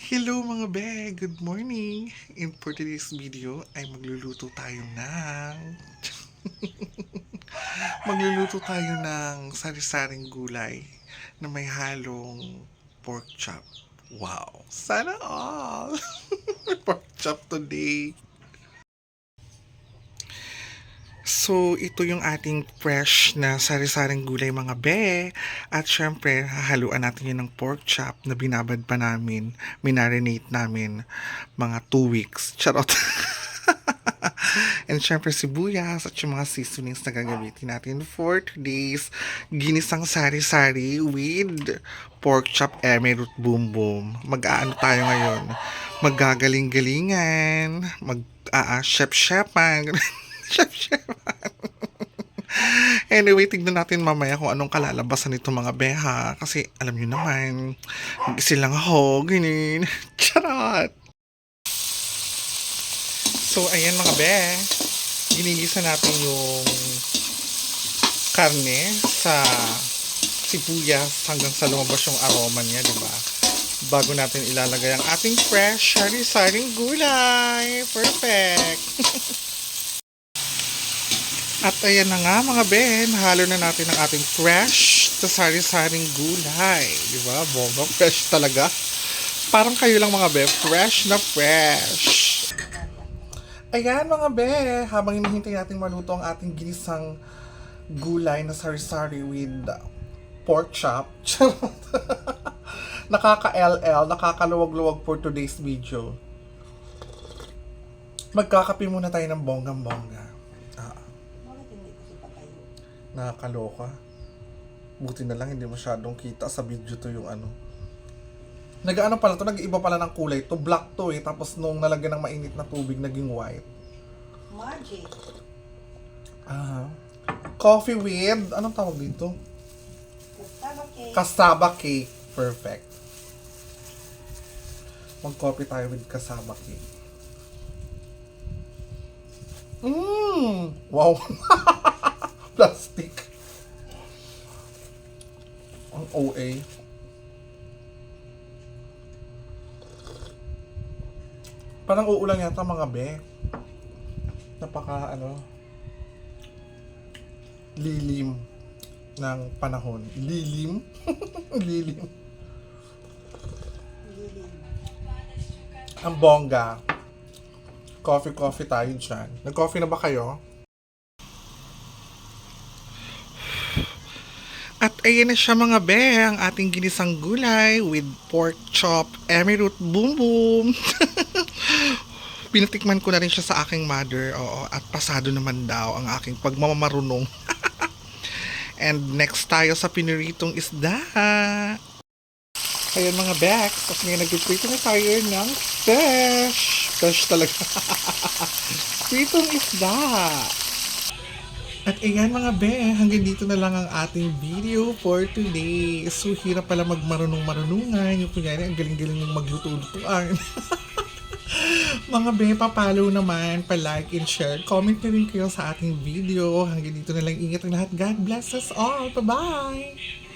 Hello mga be! Good morning! In for today's video ay magluluto tayo ng sari-saring gulay na may halong pork chop. Wow! Sana all! Pork chop today! So, ito yung ating fresh na sari-saring gulay mga be. At syempre, hahaluan natin yun ng pork chop na binabad pa namin, minarinate namin mga 2 weeks. Charot! And syempre sibuyas at yung mga seasonings na gagamitin natin for today's ginisang sari-sari with pork chop emerald boom boom. Mag-aano tayo ngayon? Maggagaling-galingan, chef-chefan. Chef-chefan. Anyway, tignan natin mamaya kung anong kalalabasan nito mga beha. Kasi alam nyo naman, silang ako, ganyan. Charot! So, ayan mga be, ginigisa natin yung karne sa sibuyas hanggang sa lumabas yung aroma niya, di ba? Bago natin ilalagay ang ating fresh sari-saring gulay. Perfect! At ayan na nga mga be, nahalo na natin ang ating fresh sa sari-saring gulay. Di ba? Bongga, fresh talaga. Parang kayo lang mga be, fresh na fresh. Ayan mga be, habang hinihintay natin maluto ang ating ginisang gulay na sari-sari with pork chop. Nakaka-LL, nakakaluwag-luwag for today's video. Magkakape muna tayo ng bonggang-bongga. Nakakaloka. Buti na lang hindi masyadong kita sa video to yung ano. Nag-ano pala to, nag-iba pala ng kulay to. Black to eh, tapos nung nalagyan ng mainit na tubig, naging white. Magic. Coffee with, anong tawag dito? Cassava cake. Cassava cake. Perfect. Mag-coffee tayo with cassava cake. Wow. Plastic. Ang OA. Parang uulan yata mga be. Napaka lilim ng panahon. Lilim? Lilim. Ang bongga. Coffee tayo dyan. Nag-coffee na ba kayo? At ayan na siya mga be, ang ating ginisang gulay with pork chop, emerald boom boom. Pinatikman ko na rin siya sa aking mother, oo, at pasado naman daw ang aking pagmamamarunong. And next tayo sa piniritong isda. Ayan mga Bex, at ngayon nag-prito na tayo ng fish. Fish talaga. Pritong isda. At ayan mga be, hanggang dito na lang ang ating video for today. So, hirap pala magmarunong-marunungan. Yung kunyari, ang galing-galing ng magluto-lutuan. Mga be, pa-follow naman, pa-like and share. Comment na rin kayo sa ating video. Hanggang dito na lang, ingat ang lahat. God bless us all. Bye-bye!